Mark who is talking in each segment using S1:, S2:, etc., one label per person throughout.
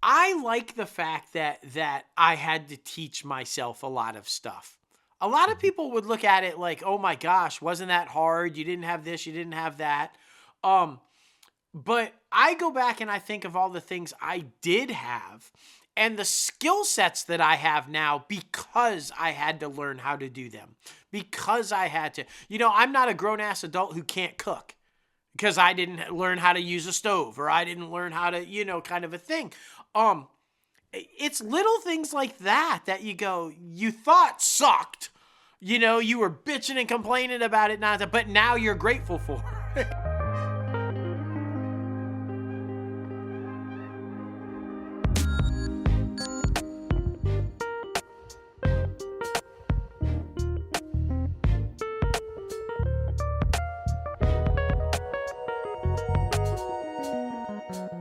S1: I like the fact that I had to teach myself a lot of stuff. A lot of
S2: Mhm.
S1: people would look at it like, "Oh my gosh, wasn't that hard? You didn't have this, you didn't have that." Um, but I go back and I think of all the things I did have and the skill sets that I have now because I had to learn how to do them. Because I had to. I'm not a grown ass adult who can't cook because I didn't learn how to use a stove or I didn't learn how to, kind of a thing. Um it's little things like that you go, you thought sucked. You were bitching and complaining about it, not but now you're grateful for.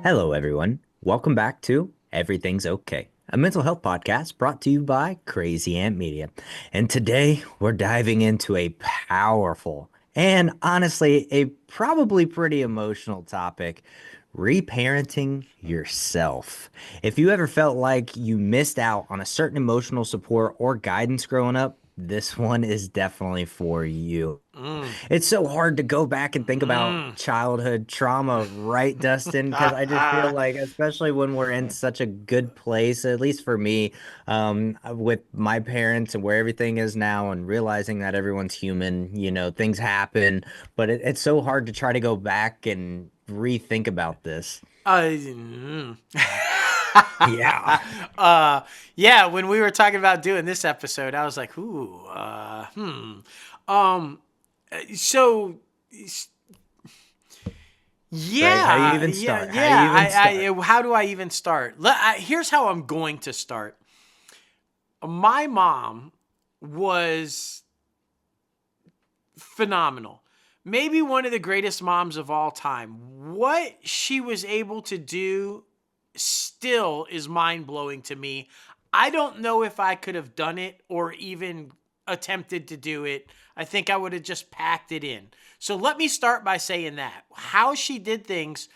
S2: Hello, everyone. Welcome back to Everything's Okay, a mental health podcast brought to you by Crazy Ant Media. And today we're diving into a powerful and honestly, a probably pretty emotional topic: reparenting yourself. If you ever felt like you missed out on a certain emotional support or guidance growing up, this one is definitely for you.
S1: Mm.
S2: It's so hard to go back and think about
S1: Mm.
S2: childhood trauma, right, Dustin? Because I just feel like, especially when we're in such a good place, at least for me, with my parents and where everything is now, and realizing that everyone's human, things happen, but it's so hard to try to go back and rethink about this.
S1: Mm.
S2: Yeah.
S1: uh yeah, when we were talking about doing this episode, I was like, ooh, um so
S2: Right. How do you
S1: yeah,
S2: even
S1: yeah,
S2: start? How do you
S1: yeah.
S2: even start?
S1: How do I even start? Here's how I'm going to start. My mom was phenomenal. Maybe one of the greatest moms of all time. What she was able to do still is mind blowing to me. I don't know if I could have done it or even attempted to do it. I think I would have just packed it in. So let me start by saying that how she did things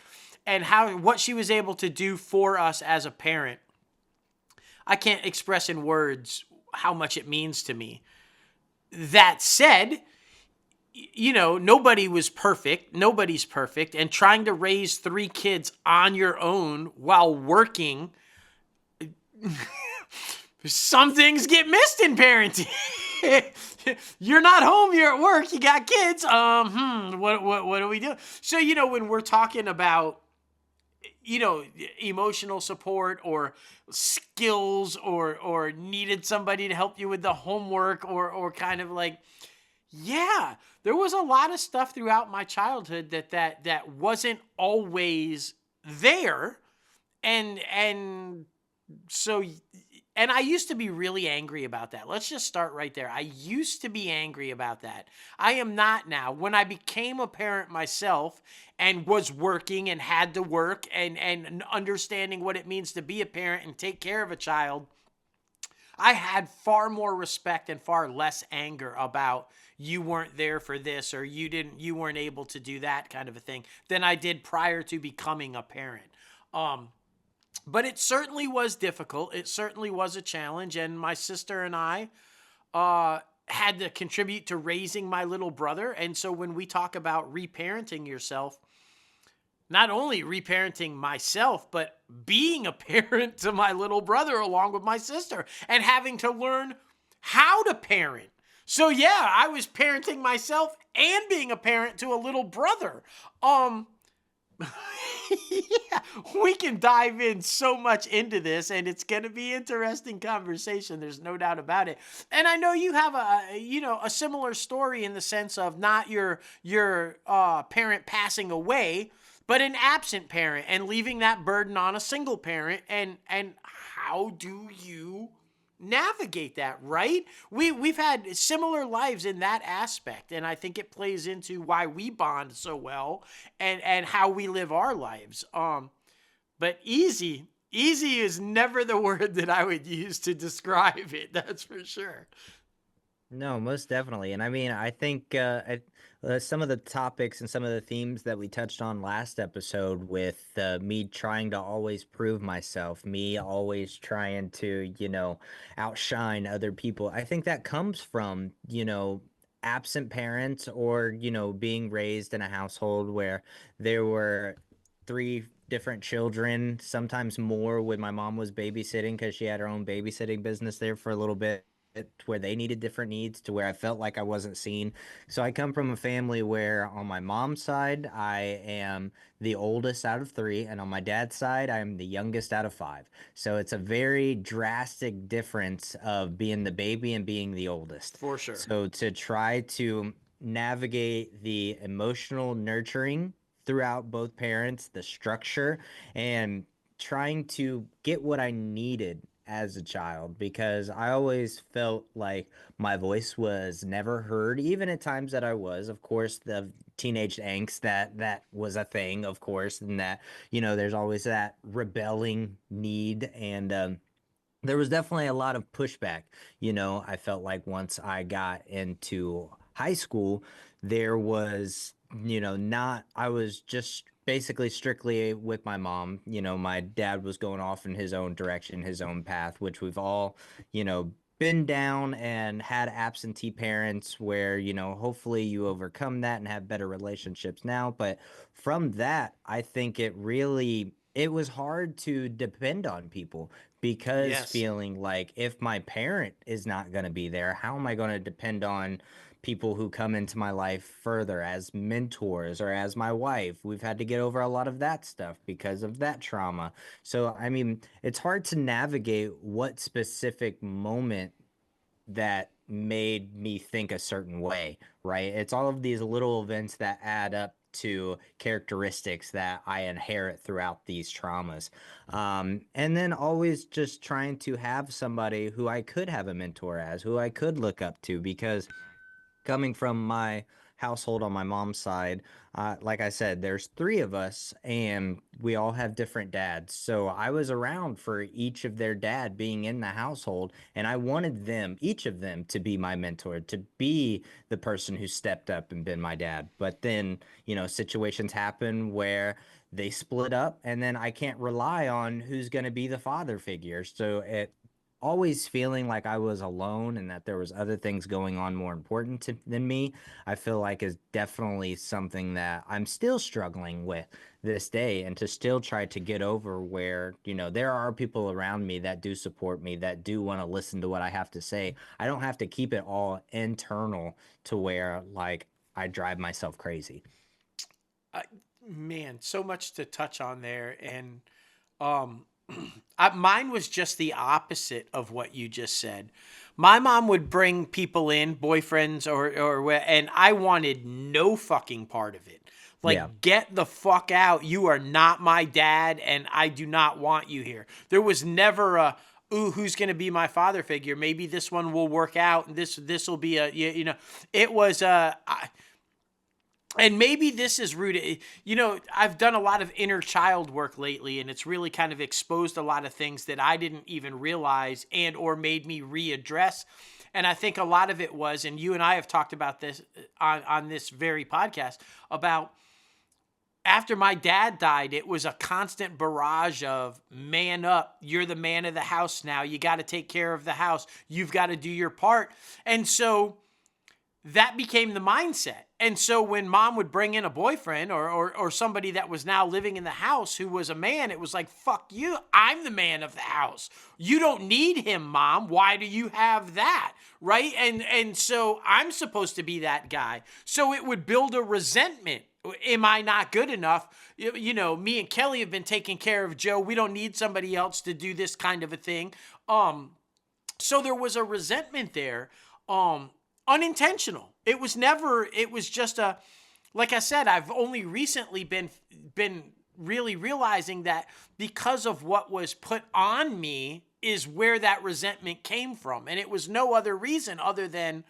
S1: and what she was able to do for us as a parent. I can't express in words how much it means to me. That said, nobody was perfect. Nobody's perfect. And trying to raise three kids on your own while working, some things get missed in parenting. You're not home, you're at work, you got kids. What do we do? So, when we're talking about, emotional support or skills or needed somebody to help you with the homework or kind of like, yeah, there was a lot of stuff throughout my childhood that wasn't always there, and so and I used to be really angry about that. Let's just start right there. I used to be angry about that. I am not now. When I became a parent myself and was working and had to work and understanding what it means to be a parent and take care of a child, I had far more respect and far less anger about you weren't there for this or you weren't able to do that kind of a thing than I did prior to becoming a parent. Um but it certainly was difficult. It certainly was a challenge, and my sister and I had to contribute to raising my little brother. And so when we talk about reparenting yourself, not only reparenting myself, but being a parent to my little brother along with my sister and having to learn how to parent. So yeah, I was parenting myself and being a parent to a little brother. Um yeah, we can dive in so much into this and it's going to be interesting conversation. There's no doubt about it. And I know you have a similar story in the sense of not your parent passing away, but an absent parent and leaving that burden on a single parent and how do you navigate that, right? We've had similar lives in that aspect, and I think it plays into why we bond so well and how we live our lives. But easy is never the word that I would use to describe it. That's for sure.
S2: No, most definitely. And I mean, I think some of the topics and some of the themes that we touched on last episode with me trying to always prove myself, me always trying to, outshine other people. I think that comes from, absent parents or, being raised in a household where there were three different children, sometimes more when my mom was babysitting because she had her own babysitting business there for a little bit where they needed different needs to where I felt like I wasn't seen. So I come from a family where on my mom's side, I am the oldest out of three, and on my dad's side, I am the youngest out of five. So it's a very drastic difference of being the baby and being the oldest.
S1: For sure.
S2: So to try to navigate the emotional nurturing throughout both parents, the structure, and trying to get what I needed as a child because I always felt like my voice was never heard, even at times that I was. Of course, the teenage angst that was a thing, of course, and that there's always that rebelling need and there was definitely a lot of pushback. I felt like once I got into high school, there was, not, I was just basically strictly with my mom. My dad was going off in his own direction, his own path, which we've all, been down and had absentee parents where, hopefully you overcome that and have better relationships now. But from that, I think it was hard to depend on people because
S1: Yes.
S2: feeling like if my parent is not going to be there, how am I going to depend on people who come into my life further as mentors or as my wife? We've had to get over a lot of that stuff because of that trauma. So, I mean, it's hard to navigate what specific moment that made me think a certain way, right? It's all of these little events that add up to characteristics that I inherit throughout these traumas. And then always just trying to have somebody who I could have a mentor as, who I could look up to, because coming from my household on my mom's side, like I said, there's three of us and we all have different dads. So I was around for each of their dad being in the household, and I wanted them, each of them, to be my mentor, to be the person who stepped up and been my dad. But then, situations happen where they split up, and then I can't rely on who's going to be the father figure. So it always feeling like I was alone and that there was other things going on more important than me, I feel like is definitely something that I'm still struggling with this day and to still try to get over where, there are people around me that do support me, that do want to listen to what I have to say. I don't have to keep it all internal to where like I drive myself crazy.
S1: I, man, so much to touch on there, and um, mine was just the opposite of what you just said. My mom would bring people in, boyfriends and I wanted no fucking part of it.
S2: Yeah.
S1: Like, get the fuck out. You are not my dad, and I do not want you here. There was never a, ooh, who's going to be my father figure? Maybe this one will work out, and this will be a, it was and maybe this is rooted, I've done a lot of inner child work lately, and it's really kind of exposed a lot of things that I didn't even realize and or made me readdress. And I think a lot of it was, and you and I have talked about this on this very podcast, about after my dad died, it was a constant barrage of man up. You're the man of the house now. You got to take care of the house. You've got to do your part. And so that became the mindset. And so when mom would bring in a boyfriend or somebody that was now living in the house who was a man, it was like, fuck you. I'm the man of the house. You don't need him, mom. Why do you have that? Right? And so I'm supposed to be that guy. So it would build a resentment. Am I not good enough? Me and Kelly have been taking care of Joe. We don't need somebody else to do this kind of a thing. So there was a resentment there. Unintentional. It was just like I said, I've only recently been really realizing that because of what was put on me is where that resentment came from. And it was no other reason other than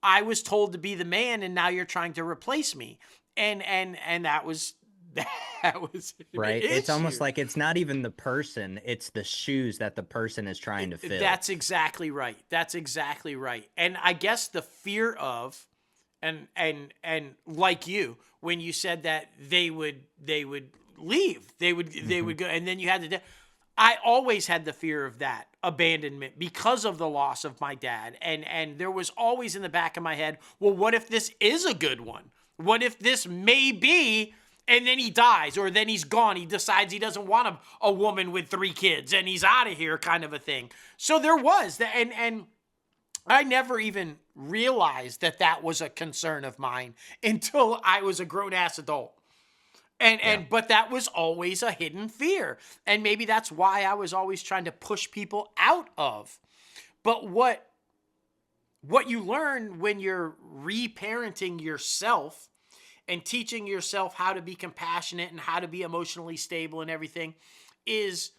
S1: I was told to be the man and now you're trying to replace me. And that was That was an
S2: right? It's almost
S1: issue.
S2: like it's not even the person, it's the shoes that the person is trying to fill.
S1: That's exactly right. That's exactly right. And I guess the fear of, and like you, when you said that they would leave, they would
S2: Hmm.
S1: go, and then you had to. I always had the fear of that abandonment because of the loss of my dad, and there was always in the back of my head, well, what if this is a good one? What if this may be, and then he dies, or then he's gone. He decides he doesn't want a woman with 3 kids, and he's out of here, kind of a thing. So there was that, and I never even realized that that was a concern of mine until I was a grown ass adult.
S2: Yeah.
S1: But that was always a hidden fear. And maybe that's why I was always trying to push people out of. But what you learn when you're reparenting yourself and teaching yourself how to be compassionate and how to be emotionally stable and everything is,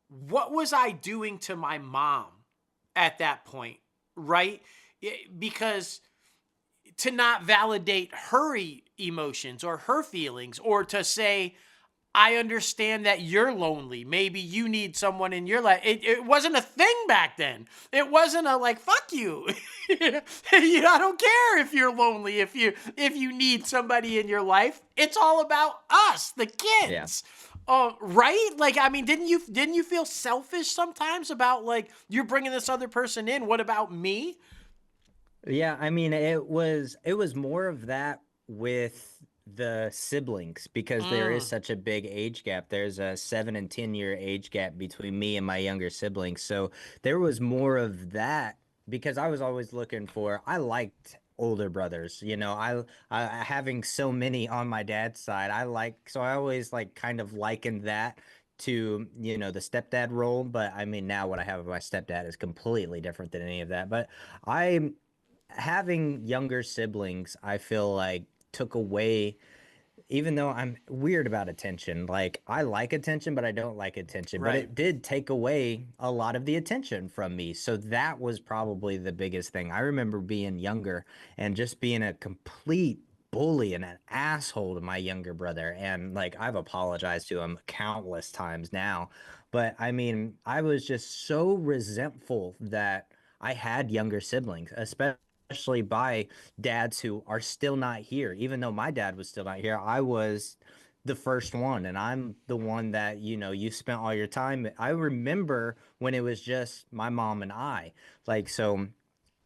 S1: what was I doing to my mom at that point, right? Because to not validate her emotions or her feelings, or to say, I understand that you're lonely. Maybe you need someone in your life. It wasn't a thing back then. It wasn't a like, fuck you. I don't care if you're lonely, if you need somebody in your life. It's all about us, the
S2: Yeah.
S1: kids. Right? Like, I mean, didn't you feel selfish sometimes about, like, you're bringing this other person in? What about me?
S2: Yeah, I mean, it was more of that with the siblings because there is
S1: Mm,
S2: such a big age gap. There's a 7 and 10 year age gap between me and my younger siblings. So there was more of that because I was always looking for, I liked older brothers. I having so many on my dad's side, so I always like kind of likened that to, the stepdad role. But I mean, now what I have with my stepdad is completely different than any of that. But I having younger siblings, I feel like took away, even though I'm weird about attention, like I like attention, but I don't like attention, but
S1: right.
S2: it did take away a lot of the attention from me. So that was probably the biggest thing. I remember being younger and just being a complete bully and an asshole to my younger brother. And like I've apologized to him countless times now. But I mean, I was just so resentful that I had younger siblings, especially by dads who are still not here. Even though my dad was still not here, I was the first one, and I'm the one that, you spent all your time. I remember when it was just my mom and I. Like, so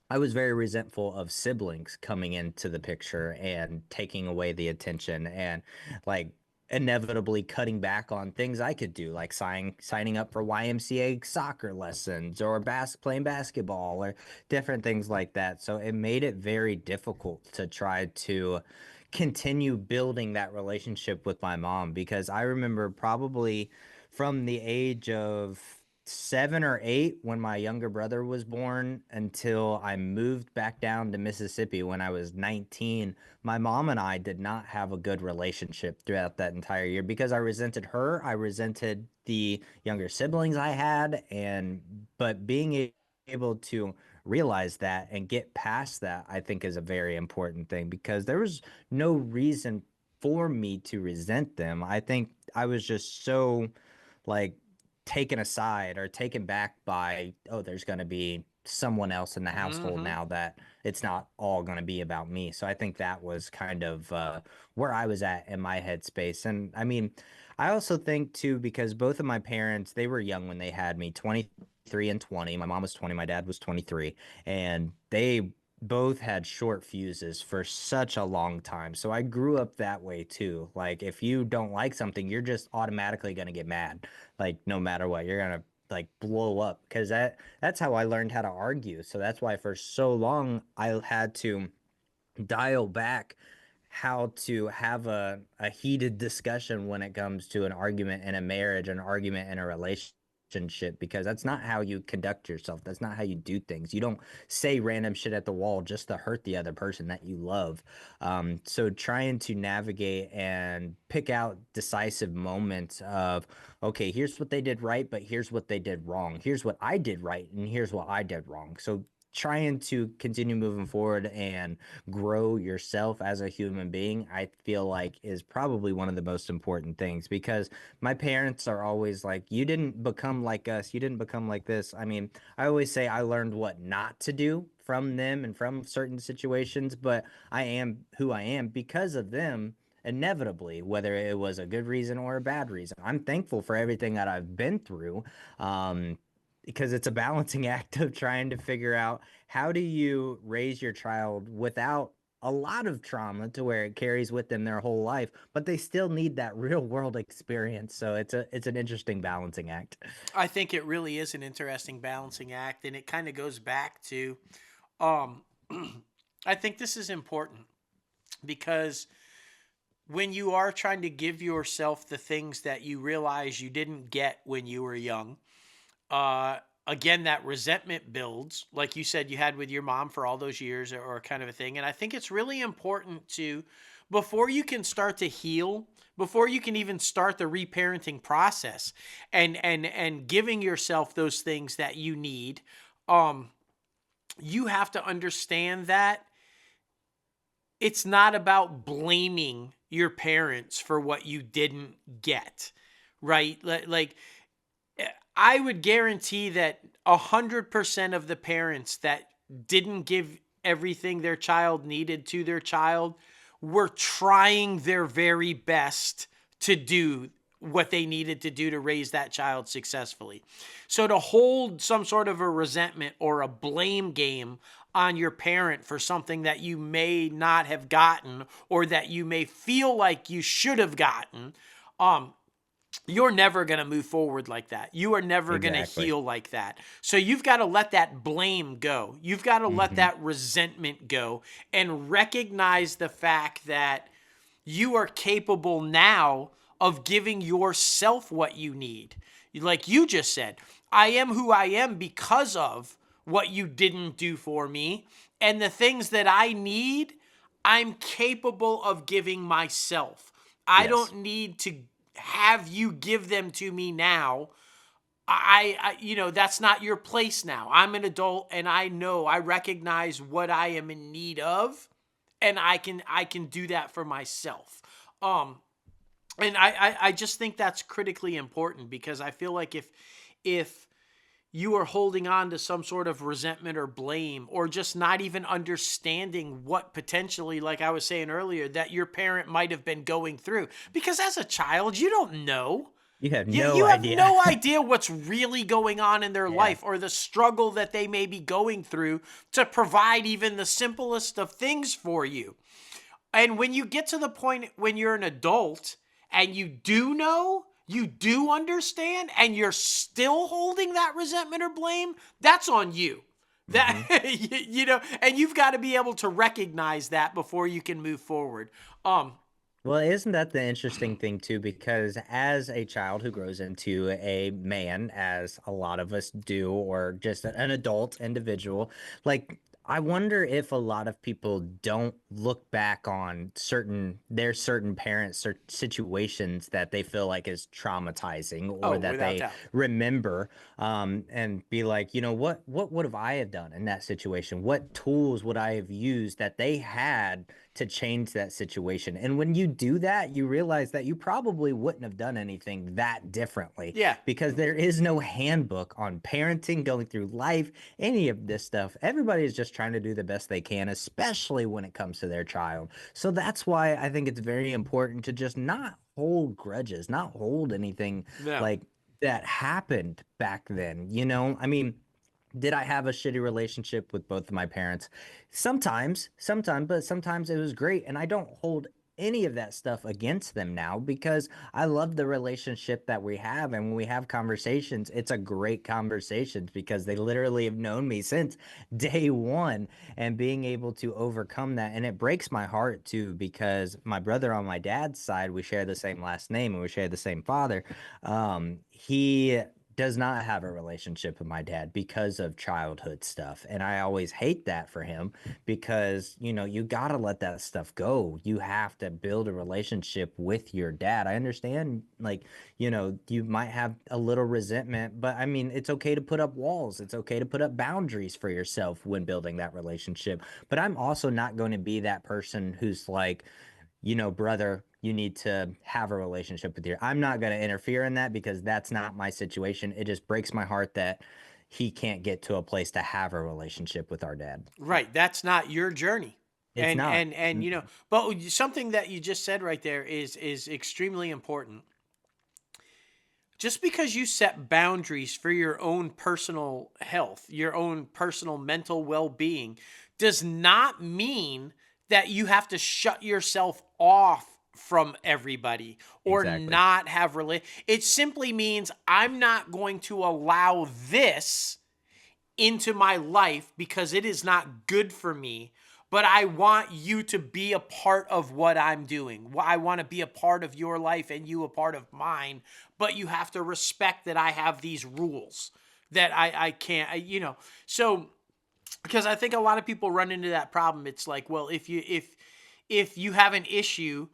S2: I was very resentful of siblings coming into the picture and taking away the attention and like inevitably cutting back on things I could do, like signing up for YMCA soccer lessons or playing basketball or different things like that. So it made it very difficult to try to continue building that relationship with my mom because I remember probably from the age of 7 or 8 when my younger brother was born until I moved back down to Mississippi when I was 19. My mom and I did not have a good relationship throughout that entire year because I resented her. I resented the younger siblings I had. But being able to realize that and get past that, I think is a very important thing because there was no reason for me to resent them. I think I was just so like taken aside or taken back by, oh, there's going to be someone else in the household
S1: Mm-hmm.
S2: now that it's not all going to be about me. So I think that was kind of where I was at in my headspace. And I mean, I also think too, because both of my parents, they were young when they had me, 23 and 20. My mom was 20, my dad was 23, and they both had short fuses for such a long time. So I grew up that way too. Like if you don't like something, you're just automatically going to get mad. Like no matter what, you're going to like blow up because that's how I learned how to argue. So that's why for so long I had to dial back how to have a heated discussion when it comes to an argument in a marriage, an argument in a relationship, because that's not how you conduct yourself. That's not how you do things. You don't say random shit at the wall just to hurt the other person that you love. So trying to navigate and pick out decisive moments of, okay, here's what they did right, but here's what they did wrong. Here's what I did right, and here's what I did wrong. So trying to continue moving forward and grow yourself as a human being, I feel like is probably one of the most important things because my parents are always like, you didn't become like us, you didn't become like this. I mean, I always say I learned what not to do from them and from certain situations, but I am who I am because of them inevitably, whether it was a good reason or a bad reason. I'm thankful for everything that I've been through. Because it's a balancing act of trying to figure out how do you raise your child without a lot of trauma to where it carries with them their whole life, but they still need that real world experience. So it's an interesting balancing act.
S1: I think it really is an interesting balancing act, and it kind of goes back to, um, I think this is important because when you are trying to give yourself the things that you realize you didn't get when you were young, uh, again, that resentment builds, like you said, you had with your mom for all those years, or kind of a thing. And I think it's really important to, before you can start to heal, before you can even start the reparenting process, and giving yourself those things that you need, um, you have to understand that it's not about blaming your parents for what you didn't get, right? Like, I would guarantee that 100% of the parents that didn't give everything their child needed to their child were trying their very best to do what they needed to do to raise that child successfully. So to hold some sort of a resentment or a blame game on your parent for something that you may not have gotten, or that you may feel like you should have gotten, um, you're never going to move forward like that. You are never going to
S2: Exactly.
S1: heal like that. So you've got to let that blame go. You've got to let
S2: Hmm.
S1: that resentment go and recognize the fact that you are capable now of giving yourself what you need. Like you just said, I am who I am because of what you didn't do for me. And the things that I need, I'm capable of giving myself. I
S2: Yes.
S1: don't need to have you give them to me now. That's not your place now. I'm an adult, and I recognize what I am in need of, and I can do that for myself. Um, and I just think that's critically important, because I feel like if you are holding on to some sort of resentment or blame, or just not even understanding what potentially, like I was saying earlier, that your parent might have been going through, because as a child you don't know.
S2: You have
S1: you,
S2: no
S1: you have
S2: idea.
S1: no idea what's really going on in their
S2: Yeah.
S1: life, or the struggle that they may be going through to provide even the simplest of things for you. And when you get to the point when you're an adult and you do know, you do understand, and you're still holding that resentment or blame, that's on you. That
S2: Hmm.
S1: and you've got to be able to recognize that before you can move forward. Um,
S2: Well, isn't that the interesting thing too? Because as a child who grows into a man, as a lot of us do, or just an adult individual, like I wonder if a lot of people don't look back on certain parents or situations that they feel like is traumatizing or
S1: oh,
S2: that
S1: without
S2: they
S1: doubt.
S2: remember, and be like, you know, what would have I have done in that situation? What tools would I have used that they had to change that situation? And when you do that, you realize that you probably wouldn't have done anything that differently
S1: Yeah.
S2: because there is no handbook on parenting, going through life, any of this stuff. Everybody is just trying to do the best they can, especially when it comes to their child. So that's why I think it's very important to just not hold grudges, not hold anything
S1: No.
S2: like that happened back then. You know, I mean, did I have a shitty relationship with both of my parents? Sometimes, but sometimes it was great. And I don't hold any of that stuff against them now because I love the relationship that we have. And when we have conversations, it's a great conversation because they literally have known me since day one and being able to overcome that. And it breaks my heart too, because my brother on my dad's side, we share the same last name and we share the same father. He does not have a relationship with my dad because of childhood stuff. And I always hate that for him because, you got to let that stuff go. You have to build a relationship with your dad. I understand, like, you might have a little resentment, but I mean, it's okay to put up walls. It's okay to put up boundaries for yourself when building that relationship. But I'm also not going to be that person who's like, brother, you need to have a relationship with your. I'm not going to interfere in that because that's not my situation. It just breaks my heart that he can't get to a place to have a relationship with our dad.
S1: Right. That's not your journey.
S2: It's not.
S1: And but something that you just said right there is extremely important. Just because you set boundaries for your own personal health, your own personal mental well-being, does not mean that you have to shut yourself off from everybody or
S2: Exactly.
S1: not have it simply means I'm not going to allow this into my life because it is not good for me, but I want you to be a part of what I'm doing. I want to be a part of your life and you a part of mine, but you have to respect that I have these rules that I can't, so because I think a lot of people run into that problem. It's like, well, if you have an issue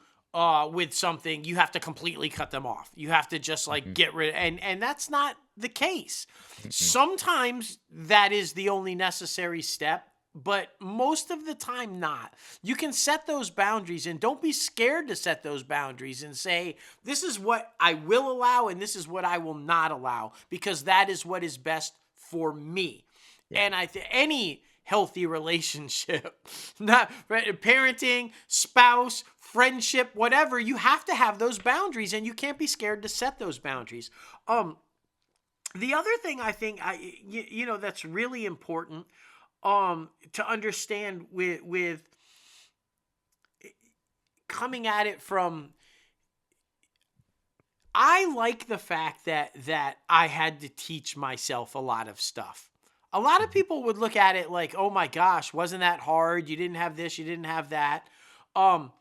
S1: with something, you have to completely cut them off. You have to just like
S2: Mhm.
S1: get rid, and that's not the case.
S2: Mm-mm.
S1: Sometimes that is the only necessary step, but most of the time not. You can set those boundaries and don't be scared to set those boundaries and say, this is what I will allow and this is what I will not allow because that is what is best for me.
S2: Yeah.
S1: And I think any healthy relationship, not parenting, spouse, friendship, whatever, you have to have those boundaries and you can't be scared to set those boundaries. The other thing I think that's really important to understand with coming at it from, I like the fact that I had to teach myself a lot of stuff. A lot of
S2: Mhm.
S1: people would look at it like, "Oh my gosh, wasn't that hard? You didn't have this, you didn't have that." Um,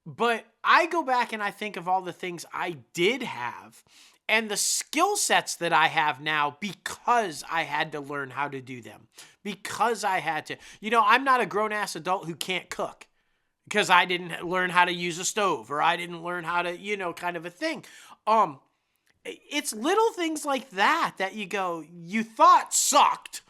S1: but I go back and I think of all the things I did have and the skill sets that I have now because I had to learn how to do them. Because I had to. I'm not a grown ass adult who can't cook because I didn't learn how to use a stove or I didn't learn how to, kind of a thing. Um it's little things like that you go, you thought sucked.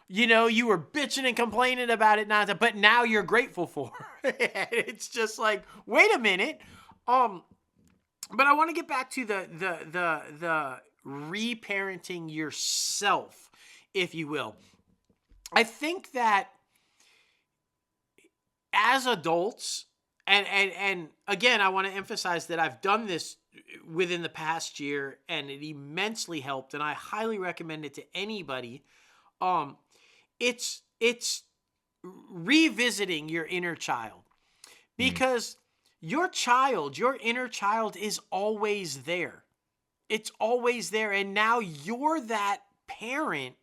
S1: You were bitching and complaining about it, but now you're grateful for. It's just like, wait a minute. Um, but I want to get back to the reparenting yourself, if you will. I think that as adults, and again, I want to emphasize that I've done this within the past year and it immensely helped and I highly recommend it to anybody. Um it's revisiting your inner child
S2: Mm.
S1: because your inner child is always there. It's always there and now you're that parent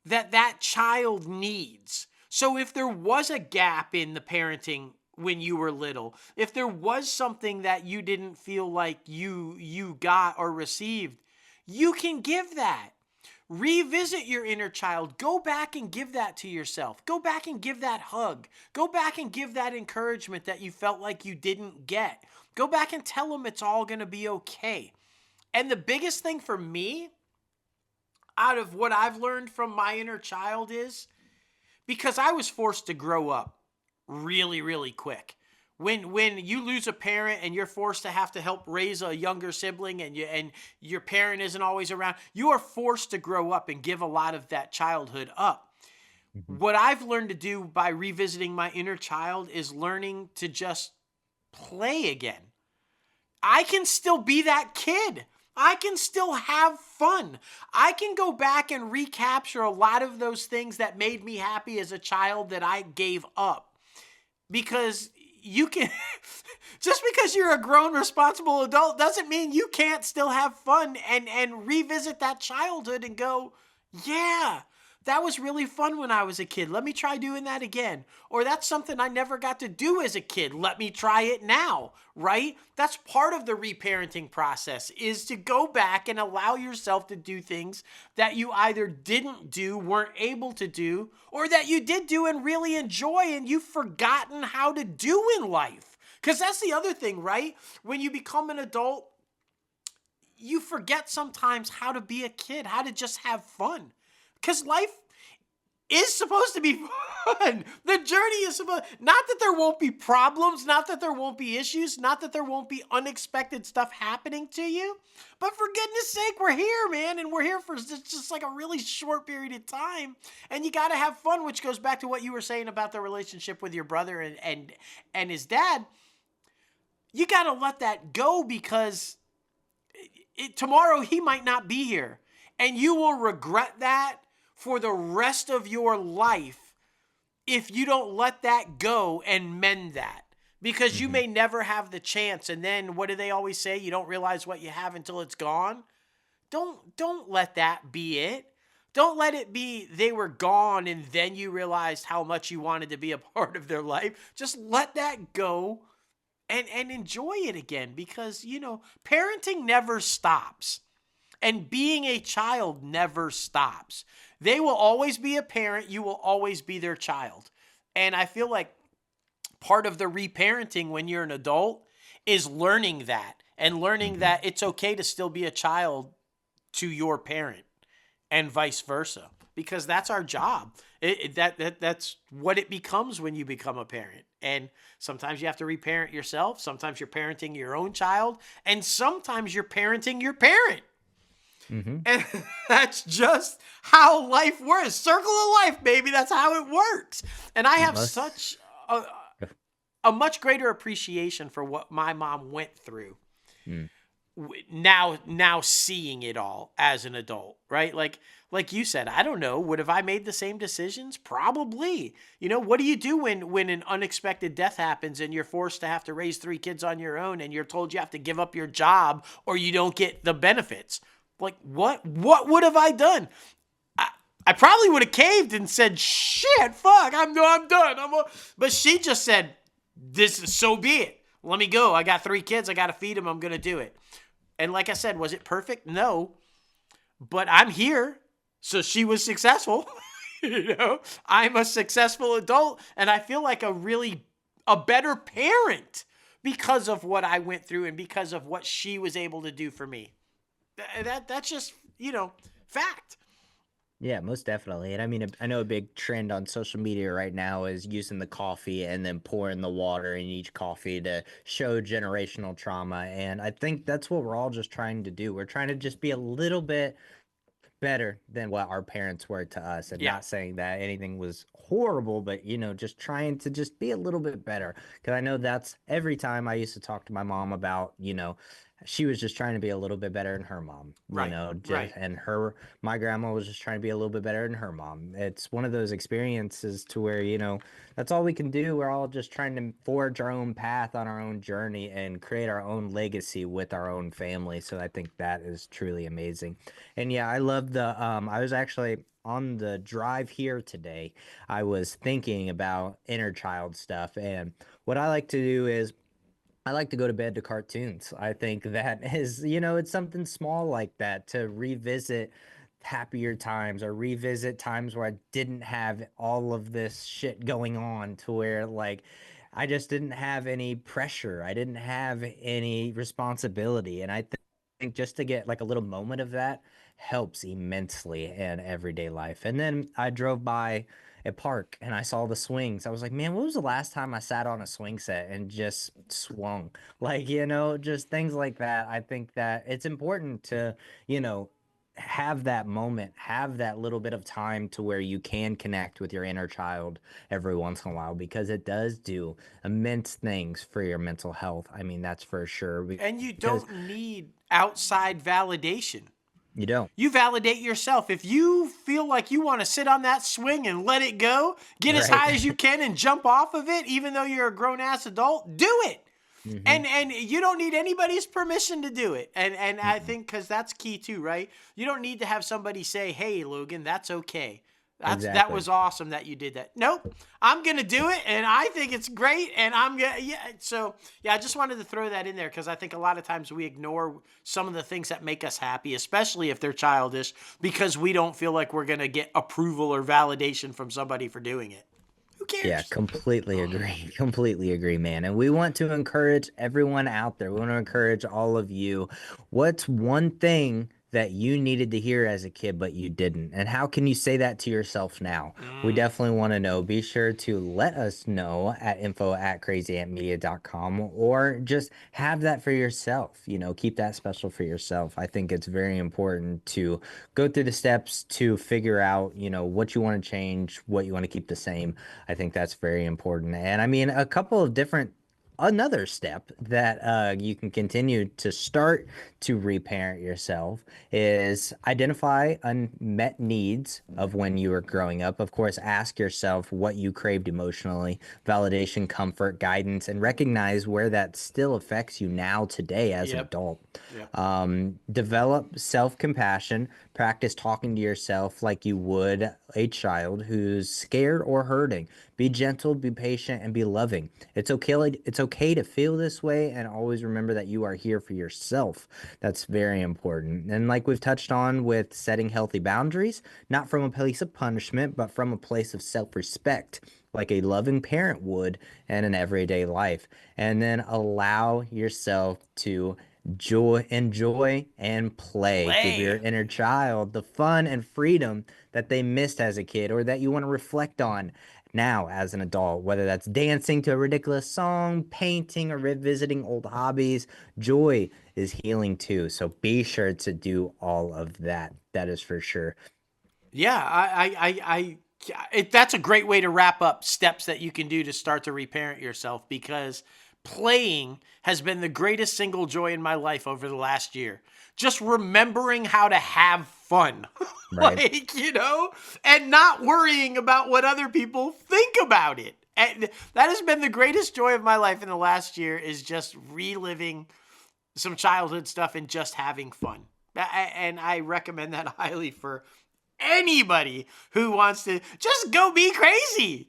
S1: that child needs. So if there was a gap in the parenting when you were little, if there was something that you didn't feel like you got or received, you can give that. Revisit your inner child. Go back and give that to yourself. Go back and give that hug. Go back and give that encouragement that you felt like you didn't get. Go back and tell them it's all going to be okay. And the biggest thing for me out of what I've learned from my inner child is because I was forced to grow up really, really quick. When you lose a parent and you're forced to have to help raise a younger sibling and your parent isn't always around, you are forced to grow up and give a lot of that childhood up.
S2: Mhm.
S1: What I've learned to do by revisiting my inner child is learning to just play again. I can still be that kid. I can still have fun. I can go back and recapture a lot of those things that made me happy as a child that I gave up. Because you can, just because you're a grown, responsible adult doesn't mean you can't still have fun and revisit that childhood and go, yeah, that was really fun when I was a kid. Let me try doing that again. Or that's something I never got to do as a kid. Let me try it now, right? That's part of the reparenting process, is to go back and allow yourself to do things that you either didn't do, weren't able to do, or that you did do and really enjoy and you've forgotten how to do in life. Because that's the other thing, right? When you become an adult, you forget sometimes how to be a kid, how to just have fun. Because life is supposed to be fun. The journey is supposed, not that there won't be problems, not that there won't be issues, not that there won't be unexpected stuff happening to you. But for goodness sake, we're here, man. And we're here for just like a really short period of time. And you got to have fun, which goes back to what you were saying about the relationship with your brother and his dad. You got to let that go, because tomorrow he might not be here. And you will regret that for the rest of your life if you don't let that go and mend that. Because you may never have the chance. And then what do they always say? You don't realize what you have until it's gone. Don't let that be it. Don't let it be they were gone and then you realized how much you wanted to be a part of their life. Just let that go and enjoy it again, because, parenting never stops. And being a child never stops. They will always be a parent. You will always be their child. And I feel like part of the reparenting when you're an adult is learning that, and learning that it's okay to still be a child to your parent and vice versa, because that's our job. That's what it becomes when you become a parent. And sometimes you have to reparent yourself. Sometimes you're parenting your own child, and sometimes you're parenting your parent. And that's just how life works. Circle of life, baby. That's how it works. And I have such a much greater appreciation for what my mom went through. Now seeing it all as an adult, right? Like you said, I don't know. Would have I made the same decisions? Probably. What do you do when an unexpected death happens and you're forced to have to raise 3 kids on your own, and you're told you have to give up your job or you don't get the benefits? Like, what would have I done? I probably would have caved and said, shit, fuck, I'm done. But she just said, this is, so be it. Let me go. I got 3 kids. I got to feed them. I'm going to do it. And like I said, was it perfect? No. But I'm here. So she was successful. I'm a successful adult. And I feel like a better parent because of what I went through and because of what she was able to do for me. That's just, fact.
S2: Yeah, most definitely. And I mean, I know a big trend on social media right now is using the coffee and then pouring the water in each coffee to show generational trauma. And I think that's what we're all just trying to do. We're trying to just be a little bit better than what our parents were to us, and not saying that anything was horrible, but just trying to just be a little bit better, because I know that's every time I used to talk to my mom about, she was just trying to be a little bit better than her mom,
S1: Right.
S2: And my grandma was just trying to be a little bit better than her mom. It's one of those experiences to where, that's all we can do. We're all just trying to forge our own path on our own journey and create our own legacy with our own family. So I think that is truly amazing. And yeah, I love I was actually on the drive here today, I was thinking about inner child stuff. And what I like to do is I like to go to bed to cartoons. I think that is, it's something small like that to revisit happier times, or revisit times where I didn't have all of this shit going on, to where like I just didn't have any pressure. I didn't have any responsibility. And think just to get like a little moment of that helps immensely in everyday life. And then I drove by a park and I saw the swings. I was like, man, when was the last time I sat on a swing set and just swung? Like, just things like that. I think that it's important to, you know, have that moment, have that little bit of time to where you can connect with your inner child every once in a while, because it does do immense things for your mental health. I mean, that's for sure.
S1: And you
S2: Because
S1: don't need outside validation.
S2: you don't.
S1: You validate yourself. If you feel like you want to sit on that swing and let it go, get as
S2: Right.
S1: high as you can and jump off of it, even though you're a grown ass adult, do it.
S2: Mm-hmm.
S1: And you don't need anybody's permission to do it. And I
S2: Mm-hmm.
S1: think, because that's key too, right? You don't need to have somebody say, hey, Logan, that's okay. That
S2: Exactly.
S1: was awesome that you did that. Nope, I'm gonna do it, and I think it's great, and I'm gonna So yeah, I just wanted to throw that in there because I think a lot of times we ignore some of the things that make us happy, especially if they're childish, because we don't feel like we're gonna get approval or validation from somebody for doing it. Who
S2: Yeah,
S1: cares?
S2: completely agree. Completely agree, man. And we want to encourage everyone out there. We want to encourage all of you. What's one thing that you needed to hear as a kid, but you didn't? And how can you say that to yourself now? We
S1: Mm,
S2: definitely want to know. Be sure to let us know at info@crazyantmedia.com or just have that for yourself. Keep that special for yourself. I think it's very important to go through the steps to figure out, what you want to change, what you want to keep the same. I think that's very important. And I mean, another step that you can continue to start to reparent yourself is identify unmet needs of when you were growing up. Of course, ask yourself what you craved emotionally, validation, comfort, guidance, and recognize where that still affects you now today as an
S1: yep.
S2: adult.
S1: Yep.
S2: Develop self-compassion. Practice talking to yourself like you would a child who's scared or hurting. Be gentle, be patient, and be loving. It's okay to feel this way, and always remember that you are here for yourself. That's very important. And like we've touched on with setting healthy boundaries, not from a place of punishment, but from a place of self-respect, like a loving parent would in an everyday life. And then allow yourself to enjoy and play. Give your
S1: Play.
S2: inner child the fun and freedom that they missed as a kid or that you want to reflect on now as an adult, whether that's dancing to a ridiculous song, painting, or revisiting old hobbies. Joy is healing too. So be sure to do all of that. That is for sure.
S1: Yeah, that's a great way to wrap up steps that you can do to start to reparent yourself because playing has been the greatest single joy in my life over the last year. Just remembering how to have fun,
S2: Right.
S1: and not worrying about what other people think about it. And that has been the greatest joy of my life in the last year is just reliving some childhood stuff and just having fun. And I recommend that highly for anybody who wants to just go be crazy.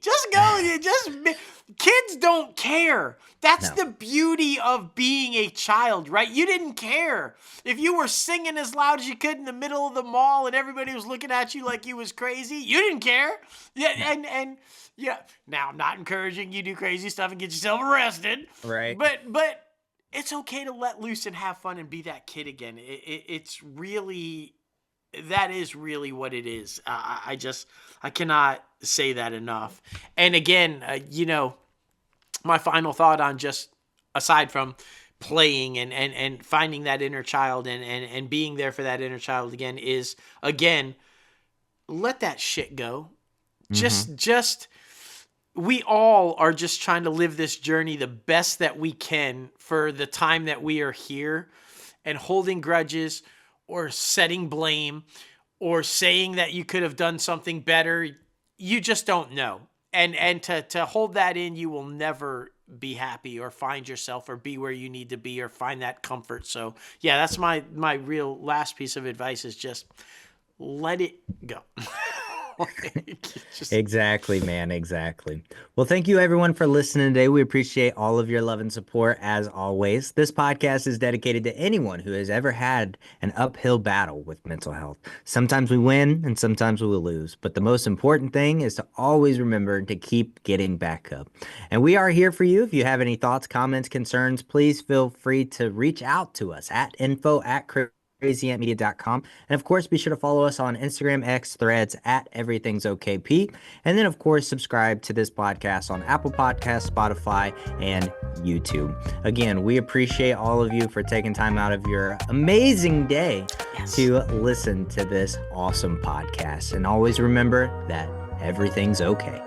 S1: Kids don't care. That's
S2: No.
S1: the beauty of being a child, right? You didn't care. If you were singing as loud as you could in the middle of the mall and everybody was looking at you like you was crazy, you didn't care. Yeah,
S2: No.
S1: and yeah. Now, I'm not encouraging you to do crazy stuff and get yourself arrested,
S2: Right.
S1: but it's okay to let loose and have fun and be that kid again. It's really that is really what it is. I cannot say that enough. And again, my final thought on just aside from playing and finding that inner child and being there for that inner child again is again, let that shit go.
S2: Mm-hmm.
S1: Just we all are just trying to live this journey the best that we can for the time that we are here and holding grudges or setting blame or saying that you could have done something better. You just don't know. And to hold that in, you will never be happy or find yourself or be where you need to be or find that comfort. So yeah, that's my real last piece of advice is just let it go. Just
S2: Exactly, man. Exactly. Well, thank you everyone for listening today. We appreciate all of your love and support as always. This podcast is dedicated to anyone who has ever had an uphill battle with mental health. Sometimes we win and sometimes we will lose, but the most important thing is to always remember to keep getting back up. And we are here for you. If you have any thoughts, comments, concerns, please feel free to reach out to us at info@crazyantmedia.com. And of course, be sure to follow us on Instagram, X, Threads at Everything's Okay Pete. And then, of course, subscribe to this podcast on Apple Podcasts, Spotify, and YouTube. Again, we appreciate all of you for taking time out of your amazing day
S1: yes.
S2: to listen to this awesome podcast. And always remember that everything's okay.